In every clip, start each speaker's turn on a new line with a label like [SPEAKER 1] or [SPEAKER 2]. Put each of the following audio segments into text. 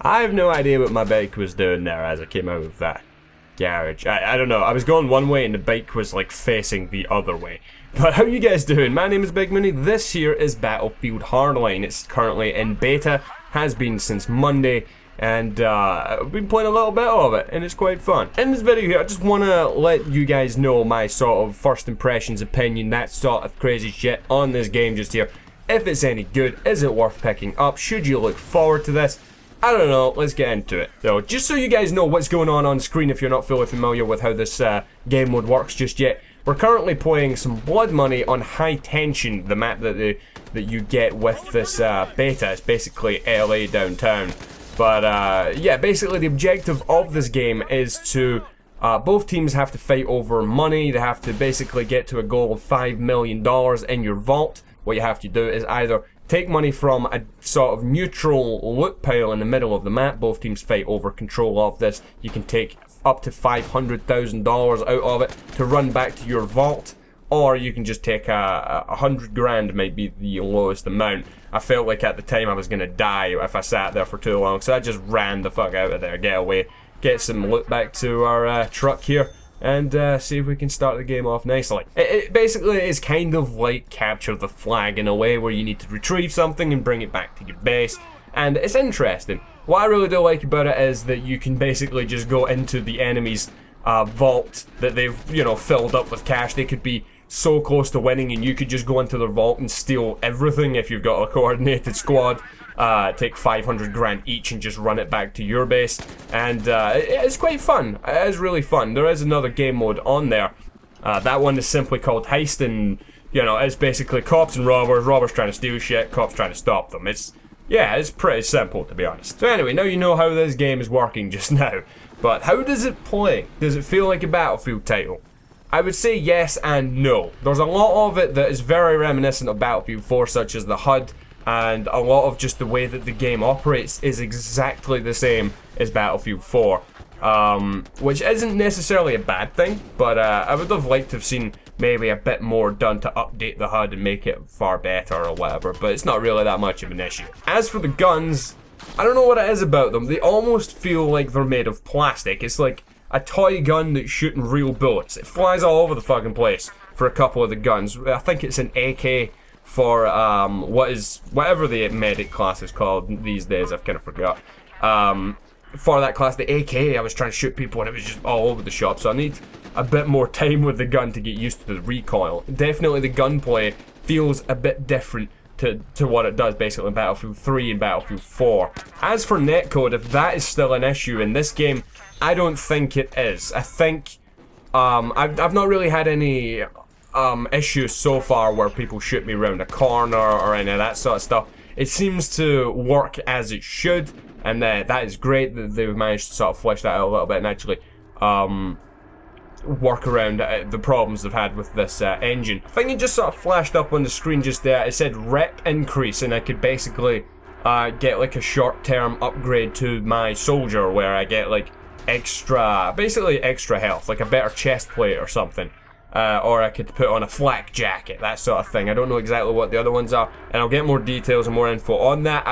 [SPEAKER 1] I have no idea what my bike was doing there as I came out of that garage. I don't know. I was going one way and the bike was like facing the other way. But how you guys doing? My name is Big Mooney. This here is Battlefield Hardline. It's currently in beta, has been since Monday, and I've been playing a little bit of it, and it's quite fun. In this video here, I just want to let you guys know my sort of first impressions, opinion, that sort of crazy shit on this game just here. If it's any good, is it worth picking up? Should you look forward to this? I don't know, let's get into it. So, just so you guys know what's going on screen if you're not fully familiar with how this game mode works just yet, we're currently playing some Blood Money on High Tension, the map that you get with this beta. It's basically LA downtown. But yeah, basically the objective of this game is to, both teams have to fight over money. They have to basically get to a goal of $5 million in your vault. What you have to do is either take money from a sort of neutral loot pile in the middle of the map. Both teams fight over control of this. You can take up to $500,000 out of it to run back to your vault, or you can just take 100 grand, might be the lowest amount. I felt like at the time I was gonna die if I sat there for too long, so I just ran the fuck out of there, get away, get some loot back to our truck here, and see if we can start the game off nicely. It basically is kind of like Capture the Flag in a way, where you need to retrieve something and bring it back to your base, and it's interesting. What I really do like about it is that you can basically just go into the enemy's vault that they've, you know, filled up with cash. They could be so close to winning and you could just go into their vault and steal everything if you've got a coordinated squad. Take 500 grand each and just run it back to your base, and it's quite fun. It is really fun. There is another game mode on there. That one is simply called Heist, and you know, it's basically cops and robbers trying to steal shit, cops trying to stop them. Yeah, it's pretty simple, to be honest. So anyway, now you know how this game is working just now. But how does it play? Does it feel like a Battlefield title? I would say yes and no. There's a lot of it that is very reminiscent of Battlefield 4, such as the HUD, and a lot of just the way that the game operates is exactly the same as Battlefield 4. Which isn't necessarily a bad thing, but I would have liked to have seen maybe a bit more done to update the HUD and make it far better or whatever, but it's not really that much of an issue. As for the guns, I don't know what it is about them. They almost feel like they're made of plastic. It's like a toy gun that's shooting real bullets. It flies all over the fucking place for a couple of the guns. I think it's an AK for whatever the medic class is called these days. I've kind of forgot. For that class, the AK, I was trying to shoot people and it was just all over the shop, so I need a bit more time with the gun to get used to the recoil. Definitely the gunplay feels a bit different to what it does basically in Battlefield 3 and Battlefield 4. As for netcode, if that is still an issue in this game, I don't think it is. I think I've not really had any issues so far where people shoot me around a corner or any of that sort of stuff. It seems to work as it should, and that is great that they've managed to sort of flesh that out a little bit and actually work around the problems they've had with this engine. I think it just sort of flashed up on the screen just there. It said rep increase, and I could basically get like a short-term upgrade to my soldier where I get like basically extra health, like a better chest plate or something. Or I could put on a flak jacket, that sort of thing. I don't know exactly what the other ones are, and I'll get more details and more info on that.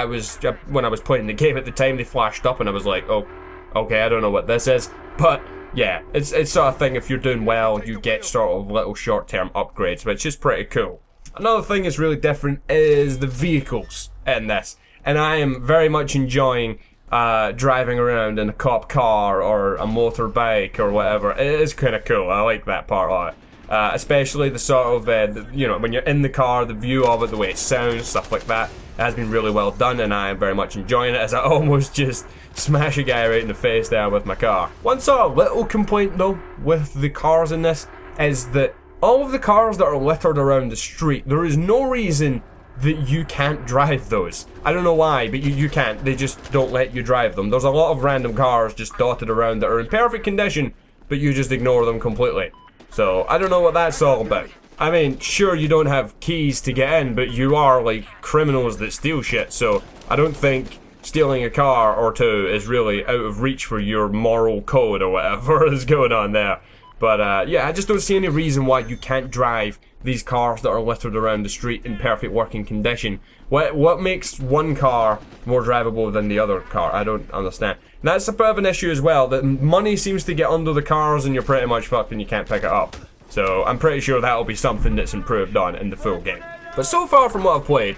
[SPEAKER 1] When I was playing the game at the time, they flashed up and I was like, oh, okay, I don't know what this is. But yeah, it's sort of thing, if you're doing well, you get sort of little short-term upgrades, which is pretty cool. Another thing that's really different is the vehicles in this, and I am very much enjoying driving around in a cop car or a motorbike or whatever. It is kind of cool. I like that part of it. Especially the sort of, you know, when you're in the car, the view of it, the way it sounds, stuff like that. It has been really well done, and I am very much enjoying it, as I almost just smash a guy right in the face there with my car. One sort of little complaint though with the cars in this is that all of the cars that are littered around the street, there is no reason that you can't drive those. I don't know why, but you can't. They just don't let you drive them. There's a lot of random cars just dotted around that are in perfect condition, but you just ignore them completely. So, I don't know what that's all about. I mean, sure, you don't have keys to get in, but you are, like, criminals that steal shit, so I don't think stealing a car or two is really out of reach for your moral code or whatever is going on there. But yeah, I just don't see any reason why you can't drive these cars that are littered around the street in perfect working condition. What makes one car more drivable than the other car? I don't understand. That's a bit of an issue as well, that money seems to get under the cars and you're pretty much fucked and you can't pick it up. So I'm pretty sure that'll be something that's improved on in the full game. But so far from what I've played,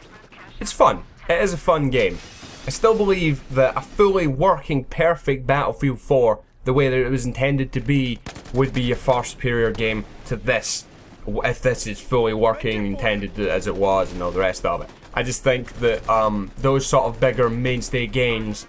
[SPEAKER 1] it's fun. It is a fun game. I still believe that a fully working, perfect Battlefield 4, the way that it was intended to be, would be a far superior game to this, if this is fully working, intended as it was, and all the rest of it. I just think that those sort of bigger mainstay games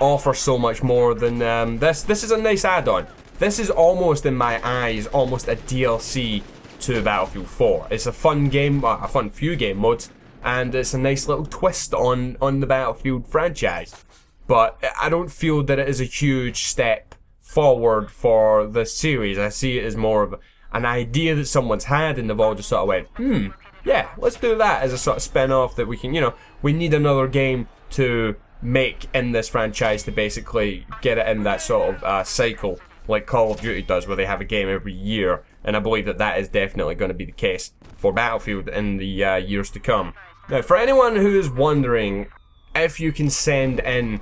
[SPEAKER 1] offer so much more than this. This is a nice add-on. This is almost, in my eyes, almost a DLC to Battlefield 4. It's a fun game, a fun few game modes, and it's a nice little twist on the Battlefield franchise. But I don't feel that it is a huge step forward for the series. I see it as more of an idea that someone's had, and they've all just sort of went, yeah, let's do that as a sort of spin-off that we can, we need another game to make in this franchise to basically get it in that sort of cycle like Call of Duty does, where they have a game every year, and I believe that that is definitely going to be the case for Battlefield in the years to come. Now, for anyone who is wondering if you can send in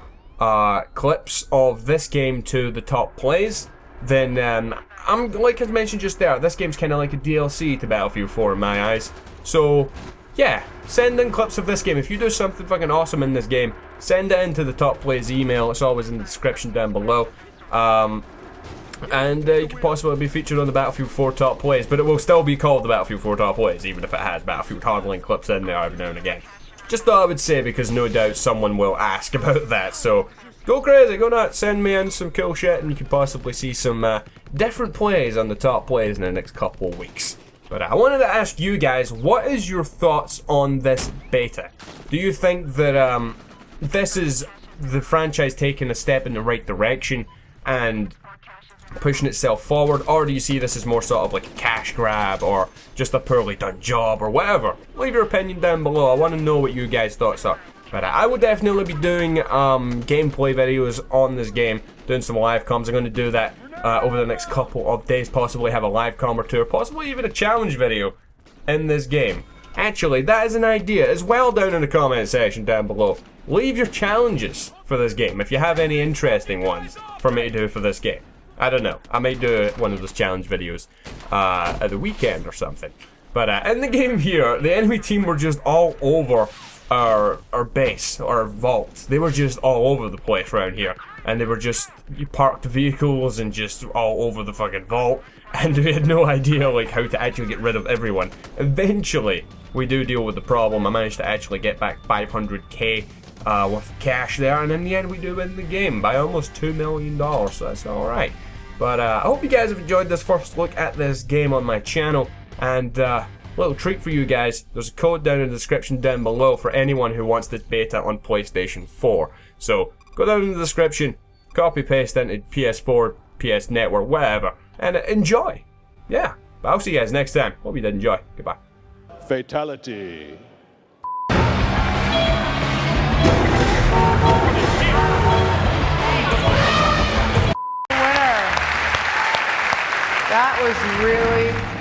[SPEAKER 1] clips of this game to the top plays, then I'm like I mentioned just there, this game's kind of like a DLC to Battlefield 4 in my eyes. So yeah, send in clips of this game. If you do something fucking awesome in this game, send it into the top plays email. It's always in the description down below. And you could possibly be featured on the Battlefield 4 top plays, but it will still be called the Battlefield 4 top plays, even if it has Battlefield Hardline clips in there every now and again. Just thought I would say, because no doubt someone will ask about that, so go crazy, go nuts, send me in some cool shit, and you could possibly see some different plays on the top plays in the next couple of weeks. But I wanted to ask you guys, what is your thoughts on this beta? Do you think that this is the franchise taking a step in the right direction and pushing itself forward, or do you see this as more sort of like a cash grab or just a poorly done job or whatever? Leave your opinion down below. I want to know what you guys' thoughts are. But I will definitely be doing gameplay videos on this game, doing some live comms. I'm going to do that over the next couple of days, possibly have a live comm or two, or possibly even a challenge video in this game. Actually, that is an idea as well down in the comment section down below. Leave your challenges for this game if you have any interesting ones for me to do for this game. I don't know. I may do one of those challenge videos at the weekend or something. But in the game here, the enemy team were just all over our base, our vault. They were just all over the place around here. And they were just parked vehicles and just all over the fucking vault. And we had no idea like how to actually get rid of everyone. Eventually, we do deal with the problem. I managed to actually get back 500k worth of cash there. And in the end, we do win the game by almost $2 million. So that's alright. But I hope you guys have enjoyed this first look at this game on my channel. And little treat for you guys, there's a code down in the description down below for anyone who wants this beta on PlayStation 4. So go down in the description, copy paste into PS4, PS Network, whatever, and enjoy. Yeah, but I'll see you guys next time. Hope you did enjoy. Goodbye.
[SPEAKER 2] Fatality.
[SPEAKER 3] That was really